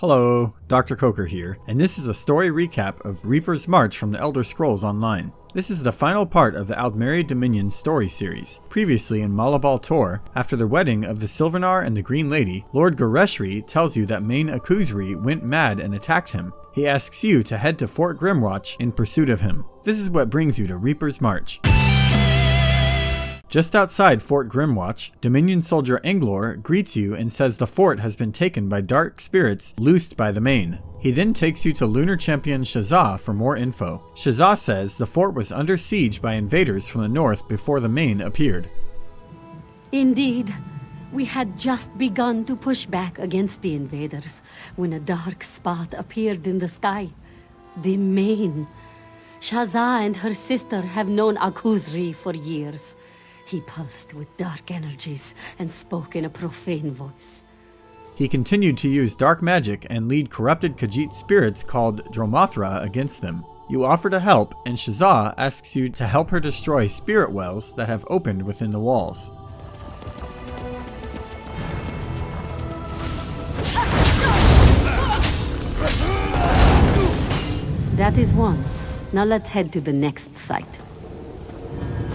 Hello, Dr. Coker here, and this is a story recap of Reaper's March from the Elder Scrolls Online. This is the final part of the Aldmeri Dominion story series. Previously in Malabal Tor, after the wedding of the Sylvanar and the Green Lady, Lord Goreshri tells you that Main Akuzri went mad and attacked him. He asks you to head to Fort Grimwatch in pursuit of him. This is what brings you to Reaper's March. Just outside Fort Grimwatch, Dominion soldier Englor greets you and says the fort has been taken by dark spirits loosed by the Main. He then takes you to Lunar Champion Shazah for more info. Shazah says the fort was under siege by invaders from the north before the Main appeared. Indeed. We had just begun to push back against the invaders when a dark spot appeared in the sky. The Main. Shazah and her sister have known Akuzri for years. He pulsed with dark energies and spoke in a profane voice. He continued to use dark magic and lead corrupted Khajiit spirits called Dromothra against them. You offer to help, and Shazah asks you to help her destroy spirit wells that have opened within the walls. That is one. Now let's head to the next site.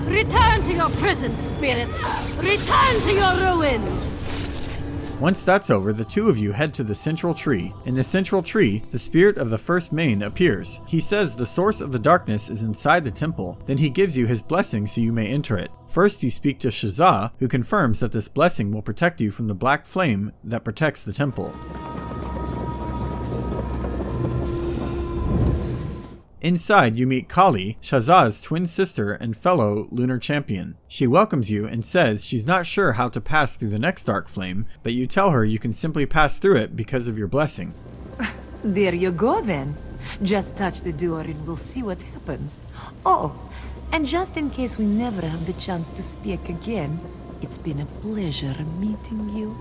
Return to your prison, spirits! Return to your ruins! Once that's over, the two of you head to the central tree. In the central tree, the spirit of the first Main appears. He says the source of the darkness is inside the temple, then he gives you his blessing so you may enter it. First you speak to Shazah, who confirms that this blessing will protect you from the black flame that protects the temple. Inside, you meet Kali, Shazah's twin sister and fellow lunar champion. She welcomes you and says she's not sure how to pass through the next dark flame, but you tell her you can simply pass through it because of your blessing. There you go then. Just touch the door and we'll see what happens. Oh, and just in case we never have the chance to speak again, it's been a pleasure meeting you.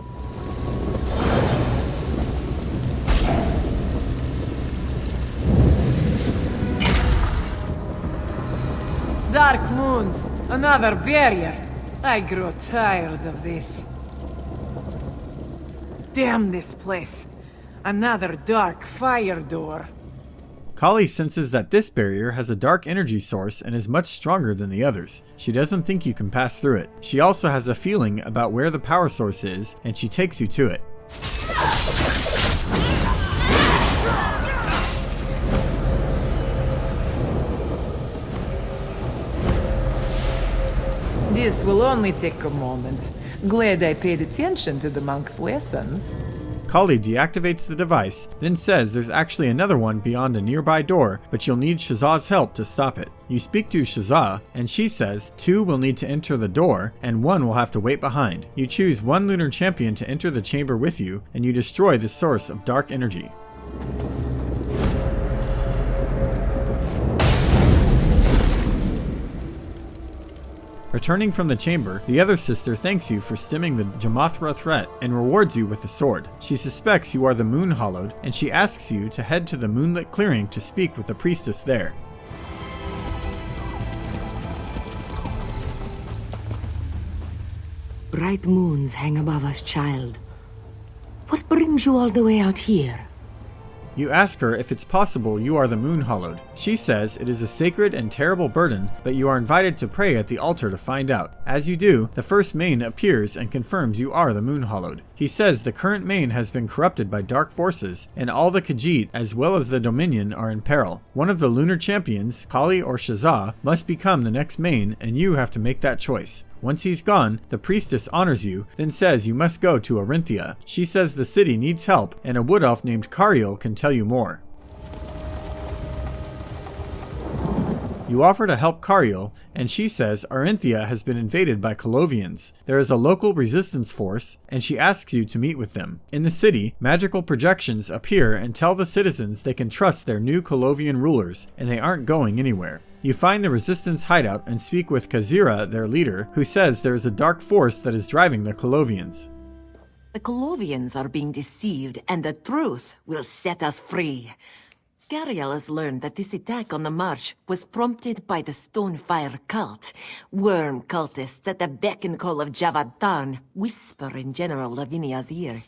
Dark moons, another barrier. I grow tired of this. Damn this place. Another dark fire door. Kali senses that this barrier has a dark energy source and is much stronger than the others. She doesn't think you can pass through it. She also has a feeling about where the power source is, and she takes you to it. This will only take a moment. Glad I paid attention to the monk's lessons. Kali deactivates the device, then says there's actually another one beyond a nearby door, but you'll need Shazah's help to stop it. You speak to Shazah, and she says 2 will need to enter the door, and 1 will have to wait behind. You choose 1 lunar champion to enter the chamber with you, and you destroy the source of dark energy. Returning from the chamber, the other sister thanks you for stemming the Dromothra threat and rewards you with a sword. She suspects you are the Moon Hallowed, and she asks you to head to the Moonlit clearing to speak with the priestess there. Bright moons hang above us, child. What brings you all the way out here? You ask her if it's possible you are the Moon Hallowed. She says it is a sacred and terrible burden, but you are invited to pray at the altar to find out. As you do, the first Main appears and confirms you are the Moon Hallowed. He says the current Main has been corrupted by dark forces, and all the Khajiit as well as the Dominion are in peril. One of the lunar champions, Kali or Shazah, must become the next Main, and you have to make that choice. Once he's gone, the priestess honors you, then says you must go to Arenthia. She says the city needs help, and a wood elf named Kariel can tell you more. You offer to help Kariel, and she says Arenthia has been invaded by Colovians. There is a local resistance force, and she asks you to meet with them. In the city, magical projections appear and tell the citizens they can trust their new Colovian rulers, and they aren't going anywhere. You find the resistance hideout and speak with Khazira, their leader, who says there is a dark force that is driving the Colovians. The Colovians are being deceived, and the truth will set us free. Gariel has learned that this attack on the march was prompted by the Stonefire cult. Worm cultists at the beck and call of Javad Tarn whisper in General Lavinia's ear.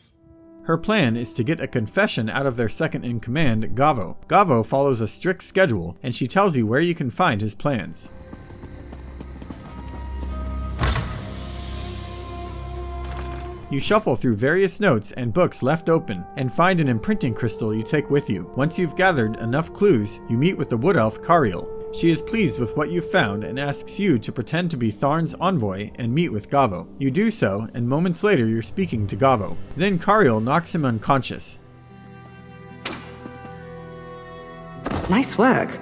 Her plan is to get a confession out of their second-in-command, Gavo. Gavo follows a strict schedule, and she tells you where you can find his plans. You shuffle through various notes and books left open, and find an imprinting crystal you take with you. Once you've gathered enough clues, you meet with the wood elf Cariel. She is pleased with what you've found and asks you to pretend to be Tharn's envoy and meet with Gavo. You do so, and moments later you're speaking to Gavo. Then Cariel knocks him unconscious. Nice work.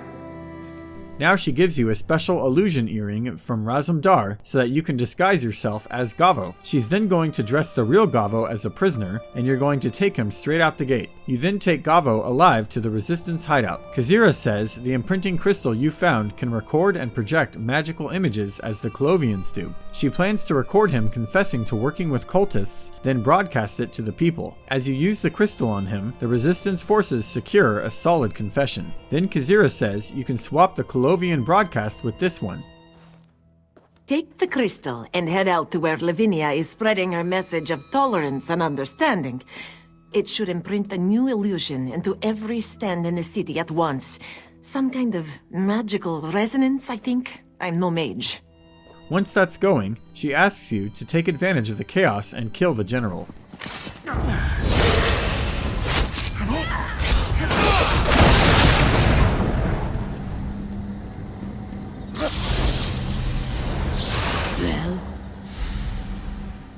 Now she gives you a special illusion earring from Razumdar so that you can disguise yourself as Gavo. She's then going to dress the real Gavo as a prisoner, and you're going to take him straight out the gate. You then take Gavo alive to the Resistance hideout. Kazira says the imprinting crystal you found can record and project magical images as the Colovians do. She plans to record him confessing to working with cultists, then broadcast it to the people. As you use the crystal on him, the Resistance forces secure a solid confession. Then Kazira says you can swap the Colovian broadcast with this one. Take the crystal and head out to where Lavinia is spreading her message of tolerance and understanding. It should imprint a new illusion into every stand in the city at once. Some kind of magical resonance, I think. I'm no mage. Once that's going, she asks you to take advantage of the chaos and kill the general.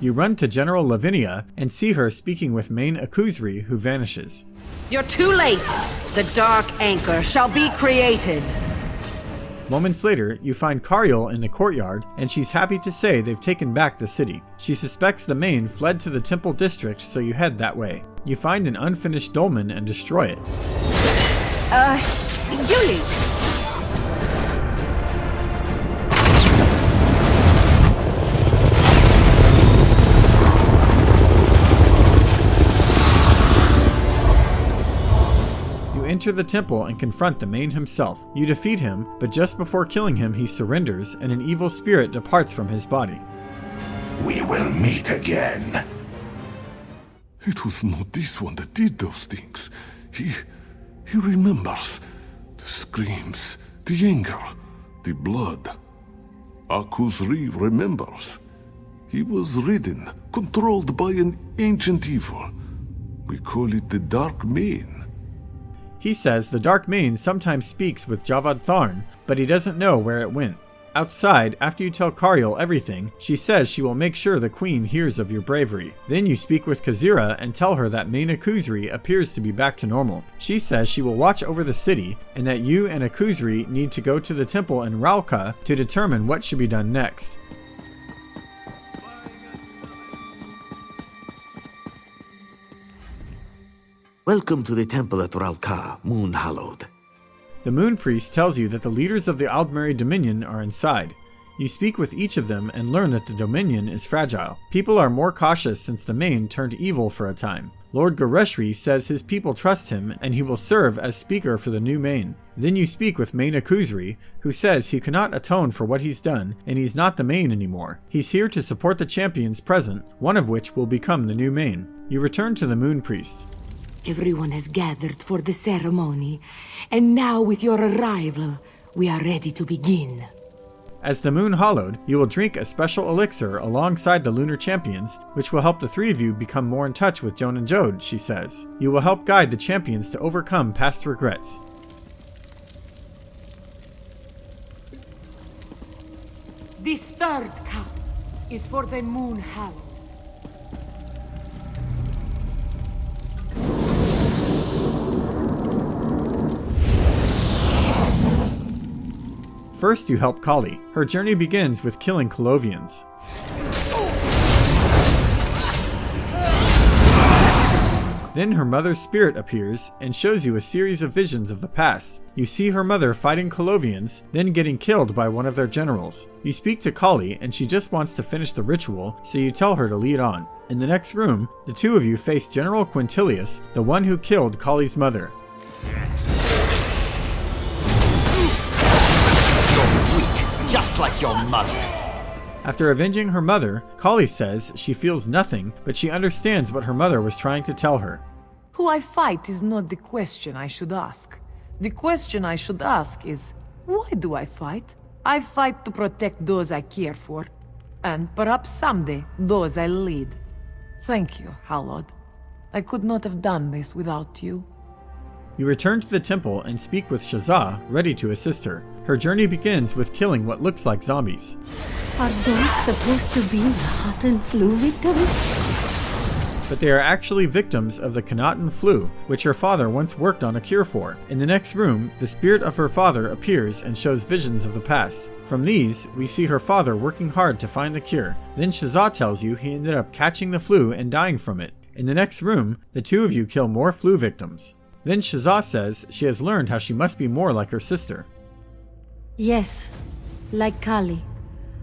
You run to General Lavinia and see her speaking with Main Akuzri, who vanishes. You're too late! The Dark Anchor shall be created! Moments later, you find Cariel in the courtyard, and she's happy to say they've taken back the city. She suspects the Main fled to the Temple District, so you head that way. You find an unfinished dolmen and destroy it. You leave. Enter the temple and confront the Main himself. You defeat him, but just before killing him he surrenders and an evil spirit departs from his body. We will meet again. It was not this one that did those things. He remembers. The screams, the anger, the blood. Akuzri remembers. He was ridden, controlled by an ancient evil. We call it the Dark Main. He says the Dark Main sometimes speaks with Javad Tharn, but he doesn't know where it went. Outside, after you tell Cariel everything, she says she will make sure the Queen hears of your bravery. Then you speak with Kazira and tell her that Main Akuzri appears to be back to normal. She says she will watch over the city, and that you and Akuzri need to go to the temple in Rawl'kha to determine what should be done next. Welcome to the temple at Rawl'kha, Moon Hallowed. The Moon Priest tells you that the leaders of the Aldmeri Dominion are inside. You speak with each of them and learn that the Dominion is fragile. People are more cautious since the Main turned evil for a time. Lord Gareshri says his people trust him and he will serve as speaker for the new Main. Then you speak with Main Akuzri, who says he cannot atone for what he's done and he's not the Main anymore. He's here to support the champions present, one of which will become the new Main. You return to the Moon Priest. Everyone has gathered for the ceremony, and now with your arrival, we are ready to begin. As the Moon Hallowed, you will drink a special elixir alongside the Lunar Champions, which will help the three of you become more in touch with Joan and Jode, she says. You will help guide the champions to overcome past regrets. This third cup is for the Moon Hallowed. First, you help Kali. Her journey begins with killing Colovians. Then her mother's spirit appears and shows you a series of visions of the past. You see her mother fighting Colovians, then getting killed by one of their generals. You speak to Kali and she just wants to finish the ritual, so you tell her to lead on. In the next room, the two of you face General Quintilius, the one who killed Kali's mother. Just like your mother. After avenging her mother, Kali says she feels nothing, but she understands what her mother was trying to tell her. Who I fight is not the question I should ask. The question I should ask is, why do I fight? I fight to protect those I care for, and perhaps someday, those I lead. Thank you, Hallowed. I could not have done this without you. You return to the temple and speak with Shazza, ready to assist her. Her journey begins with killing what looks like zombies. Are those supposed to be Khaten flu victims? But they are actually victims of the Khaten flu, which her father once worked on a cure for. In the next room, the spirit of her father appears and shows visions of the past. From these, we see her father working hard to find the cure. Then Shazza tells you he ended up catching the flu and dying from it. In the next room, the two of you kill more flu victims. Then Shazza says she has learned how she must be more like her sister. Yes, like Kali.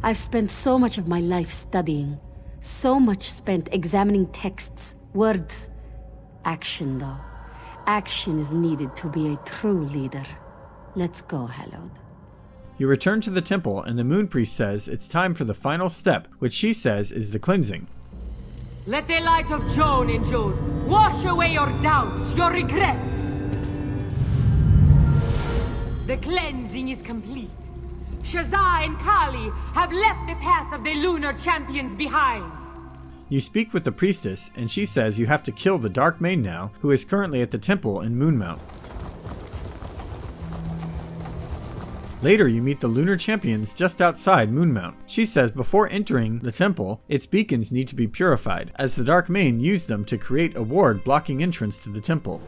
I've spent so much of my life studying. So much spent examining texts, words. Action, though. Action is needed to be a true leader. Let's go, Hallowed. You return to the temple and the Moon Priest says it's time for the final step, which she says is the cleansing. Let the light of Joan in June wash away your doubts, your regrets. The cleansing is complete. Shazza and Kali have left the path of the lunar champions behind. You speak with the priestess, and she says you have to kill the Dark Main now, who is currently at the temple in Moonmont. Later, you meet the lunar champions just outside Moonmont. She says before entering the temple, its beacons need to be purified, as the Dark Main used them to create a ward blocking entrance to the temple.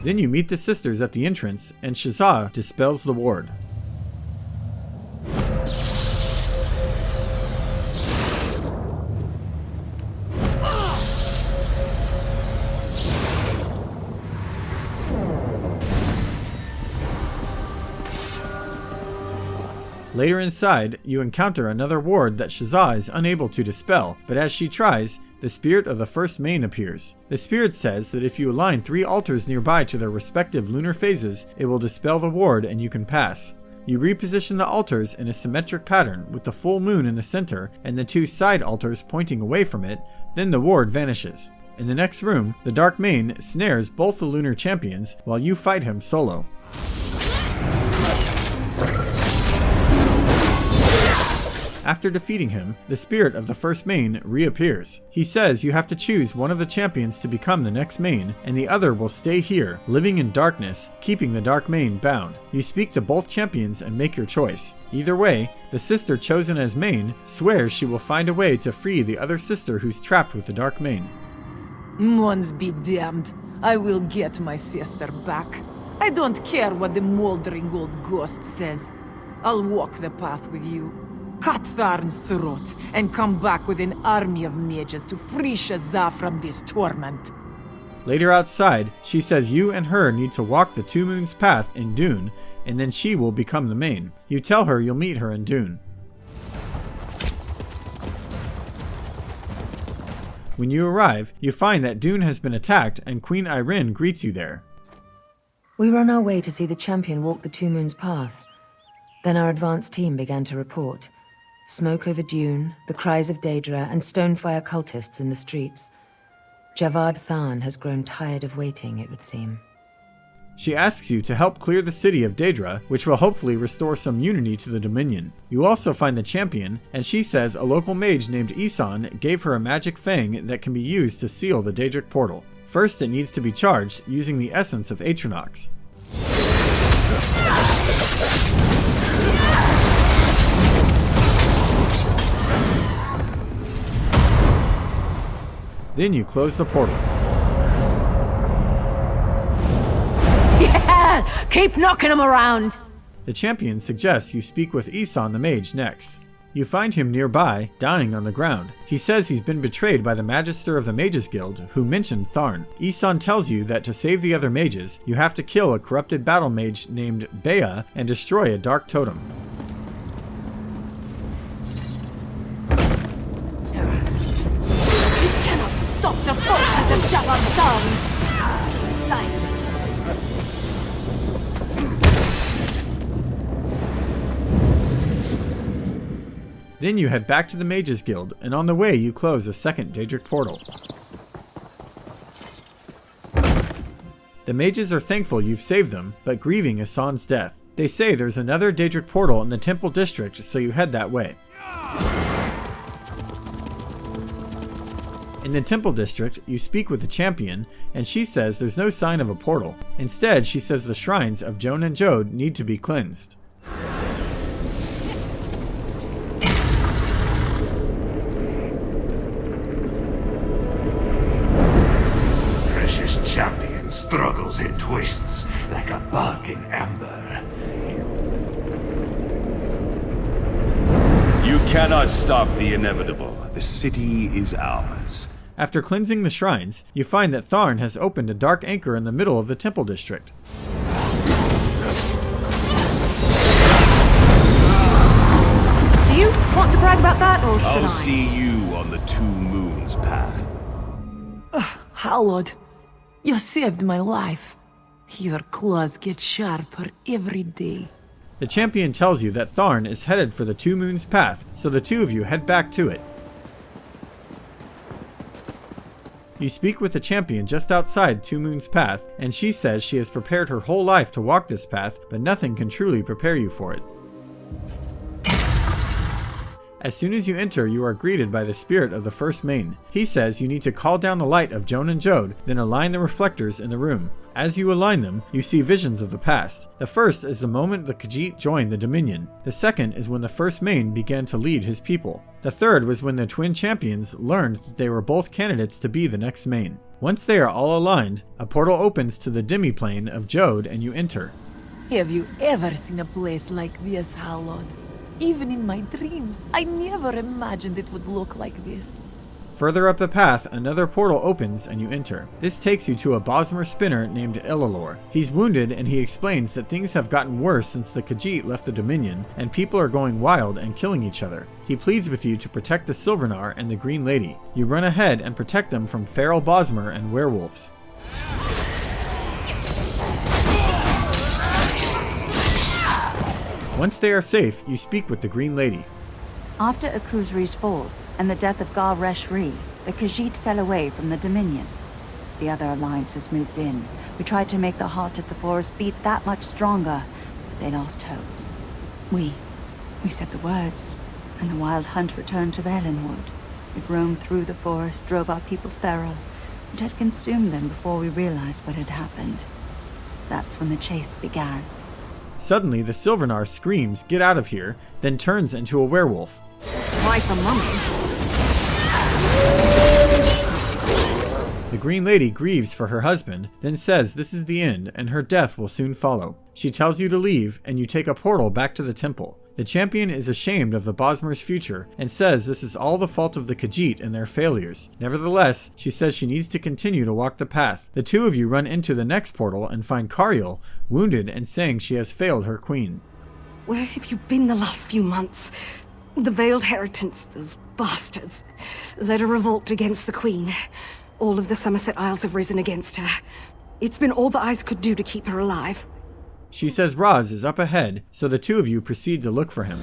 Then you meet the sisters at the entrance, and Shazza dispels the ward. Later inside, you encounter another ward that Shazza is unable to dispel, but as she tries, the spirit of the first main appears. The spirit says that if you align 3 altars nearby to their respective lunar phases, it will dispel the ward and you can pass. You reposition the altars in a symmetric pattern with the full moon in the center and the 2 side altars pointing away from it, then the ward vanishes. In the next room, the Dark Main snares both the lunar champions while you fight him solo. After defeating him, the spirit of the first main reappears. He says you have to choose one of the champions to become the next main, and the other will stay here, living in darkness, keeping the Dark Main bound. You speak to both champions and make your choice. Either way, the sister chosen as main swears she will find a way to free the other sister who's trapped with the Dark Main. Mons be damned. I will get my sister back. I don't care what the moldering old ghost says. I'll walk the path with you. Cut Tharn's throat, and come back with an army of mages to free Shazza from this torment. Later outside, she says you and her need to walk the Two Moons path in Dune, and then she will become the main. You tell her you'll meet her in Dune. When you arrive, you find that Dune has been attacked and Queen Irene greets you there. We were on our way to see the champion walk the Two Moons path. Then our advance team began to report. Smoke over Dune, the cries of Daedra, and Stonefire cultists in the streets. Javad Tharn has grown tired of waiting, it would seem. She asks you to help clear the city of Daedra, which will hopefully restore some unity to the Dominion. You also find the champion, and she says a local mage named Isan gave her a magic fang that can be used to seal the Daedric portal. First, it needs to be charged using the essence of Atronox. Then you close the portal. Yeah! Keep knocking them around! The champion suggests you speak with Isan the mage next. You find him nearby, dying on the ground. He says he's been betrayed by the Magister of the Mages Guild, who mentioned Tharn. Isan tells you that to save the other mages, you have to kill a corrupted battle mage named Bea and destroy a dark totem. Then you head back to the Mages Guild, and on the way you close a second Daedric portal. The mages are thankful you've saved them, but grieving Asan's death. They say there's another Daedric portal in the Temple District, so you head that way. In the Temple District, you speak with the champion, and she says there's no sign of a portal. Instead, she says the shrines of Joan and Jode need to be cleansed. Precious champion struggles and twists like a bug in amber. You cannot stop the inevitable. The city is ours. After cleansing the shrines, you find that Tharn has opened a dark anchor in the middle of the Temple District. Do you want to brag about that, or should I'll I? see you on the Two Moons Path. Hallowed, you saved my life. Your claws get sharper every day. The champion tells you that Tharn is headed for the Two Moons Path, so the two of you head back to it. You speak with the champion just outside Two Moons Path, and she says she has prepared her whole life to walk this path, but nothing can truly prepare you for it. As soon as you enter, you are greeted by the spirit of the First Main. He says you need to call down the light of Joan and Jode, then align the reflectors in the room. As you align them, you see visions of the past. The first is the moment the Khajiit joined the Dominion. The second is when the First Main began to lead his people. The third was when the twin champions learned that they were both candidates to be the next Main. Once they are all aligned, a portal opens to the demi-plane of Jode and you enter. Have you ever seen a place like this, Hallowed? Even in my dreams, I never imagined it would look like this. Further up the path, another portal opens and you enter. This takes you to a Bosmer spinner named Ilalor. He's wounded and he explains that things have gotten worse since the Khajiit left the Dominion, and people are going wild and killing each other. He pleads with you to protect the Silvernar and the Green Lady. You run ahead and protect them from feral Bosmer and werewolves. Once they are safe, you speak with the Green Lady. After Akuzri's fall and the death of Gar Resh-Ri, the Khajiit fell away from the Dominion. The other alliances moved in. We tried to make the heart of the forest beat that much stronger, but they lost hope. We said the words, and the wild hunt returned to Valenwood. We roamed through the forest, drove our people feral. It had consumed them before we realized what had happened. That's when the chase began. Suddenly, the Silvernar screams, "Get out of here," then turns into a werewolf. Why for mummy? The Green Lady grieves for her husband, then says this is the end and her death will soon follow. She tells you to leave, and you take a portal back to the temple. The champion is ashamed of the Bosmer's future and says this is all the fault of the Khajiit and their failures. Nevertheless, she says she needs to continue to walk the path. The two of you run into the next portal and find Cariel, wounded and saying she has failed her queen. Where have you been the last few months? The Veiled Heritants, those bastards, led a revolt against the Queen. All of the Somerset Isles have risen against her. It's been all the eyes could do to keep her alive. She says Raz is up ahead, so the two of you proceed to look for him.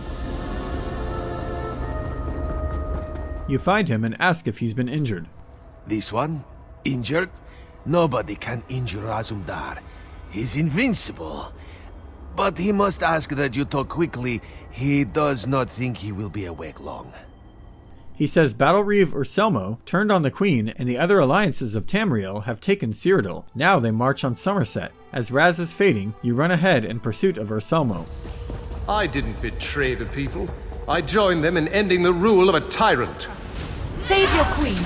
You find him and ask if he's been injured. This one? Injured? Nobody can injure Razumdar. He's invincible. But he must ask that you talk quickly. He does not think he will be awake long. He says Battlereeve Urselmo turned on the Queen and the other alliances of Tamriel have taken Cyrodiil. Now they march on Somerset. As Raz is fading, you run ahead in pursuit of Urselmo. I didn't betray the people. I joined them in ending the rule of a tyrant. Save your queen!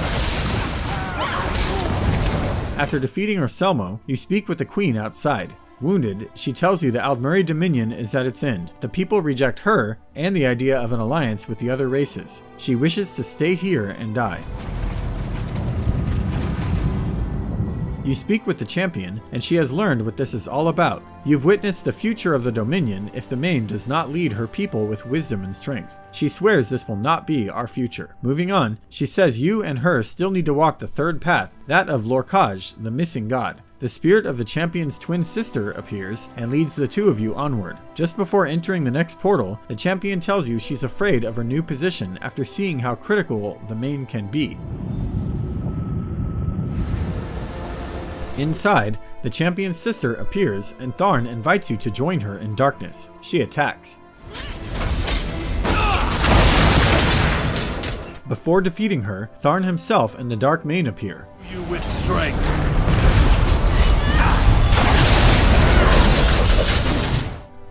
After defeating Urselmo, you speak with the Queen outside. Wounded, she tells you the Aldmeri Dominion is at its end. The people reject her and the idea of an alliance with the other races. She wishes to stay here and die. You speak with the champion, and she has learned what this is all about. You've witnessed the future of the Dominion if the Main does not lead her people with wisdom and strength. She swears this will not be our future. Moving on, she says you and her still need to walk the third path, that of Lorkhaj, the missing god. The spirit of the champion's twin sister appears and leads the two of you onward. Just before entering the next portal, the champion tells you she's afraid of her new position after seeing how critical the Main can be. Inside, the champion's sister appears and Tharn invites you to join her in darkness. She attacks. Before defeating her, Tharn himself and the Dark Main appear. You with strength.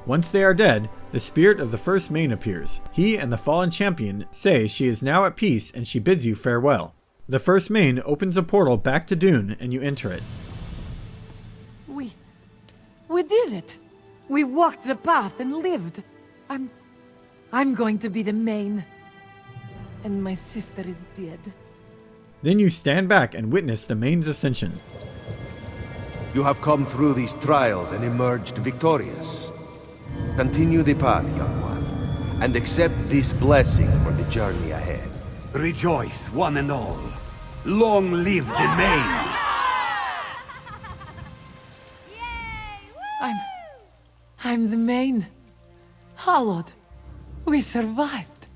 Once they are dead, the spirit of the first Main appears. He and the fallen champion say she is now at peace and she bids you farewell. The first Main opens a portal back to Dune and you enter it. We did it! We walked the path and lived. I'm going to be the Main. And my sister is dead. Then you stand back and witness the Main's ascension. You have come through these trials and emerged victorious. Continue the path, young one, and accept this blessing for the journey ahead. Rejoice, one and all. Long live the Main! I'm the Main. Hallowed. We survived.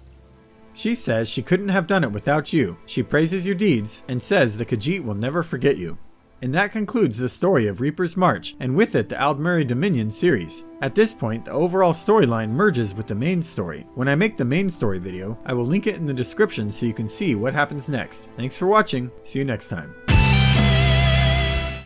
She says she couldn't have done it without you. She praises your deeds and says the Khajiit will never forget you. And that concludes the story of Reaper's March, and with it the Aldmeri Dominion series. At this point, the overall storyline merges with the main story. When I make the main story video, I will link it in the description so you can see what happens next. Thanks for watching, see you next time.